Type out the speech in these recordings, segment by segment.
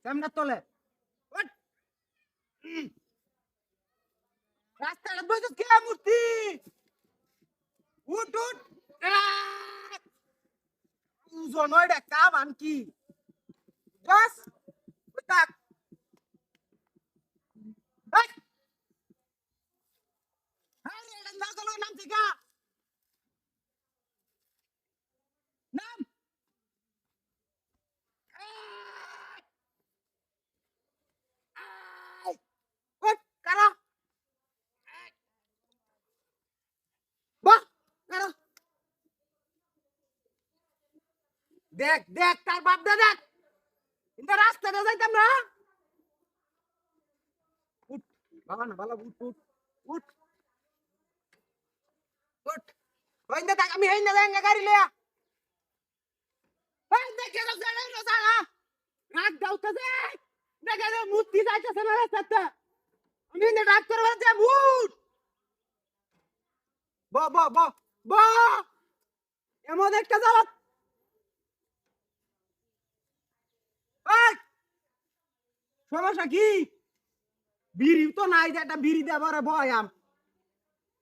কেমনে তোলে ওঠ। রাস্তাটা বসে কে মূর্তি উঠ উঠ ওজন হয় রে কাম আন কি বাস উঠাক এই আরে এটা না গেল নাম থেকে নাম উঠ কারা বাহ কারা দেখ দেখ তার বাপ দা দেখ ইন্দা রাস্তাটা যাইতাম না উঠ বাবা না বালা উঠ উঠ উঠ উঠ ওইন্দা দেখ আমি হেইন্দা দেঙ্গা গাড়ি লয়া এই দেখে তো জানাই না জানা রাত দাউতাছে দেখে তো মূর্তি যাইতাছে না রাস্তাতে আমি ইন্দা ডাক্তার বাড়ি যাব উঠ ব ব ব ব এমন একটা জ্বালা এই সমস্যা কি বিড়ি তো নাই যে একটা বিড়ি দেবার বয়াম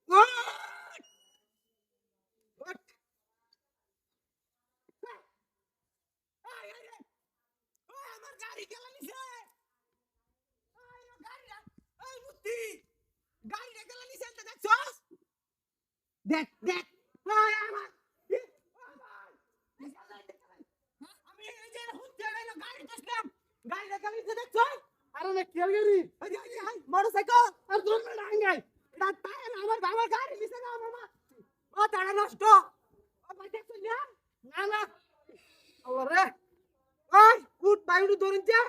উঠ উঠ এই এই এই ওই আমার গাড়ি কেলা নিছে ওই ও গাড়িটা ওই মূর্তি গাড়িটা কেলা নিছে এটা দেখছস দেখ দেখ ওই আমার ই, ও ভাই, আমি এই যে হুঁচে গেল গাড়ি দেখলাম গাড়িটা কেলা নিছে দেখছস আরে না কেল গাড়ি ওই যে হাই মোটরসাইকেল আর তোর না ডাঙ্গাই এটা টায়ার আমার বাবার গাড়ি নিছে না মামা ও তাড়া নষ্ট ও ভাই দেখছস না না না আল্লাহ রে ওই উঠ ভাই উঠ ধরুন যা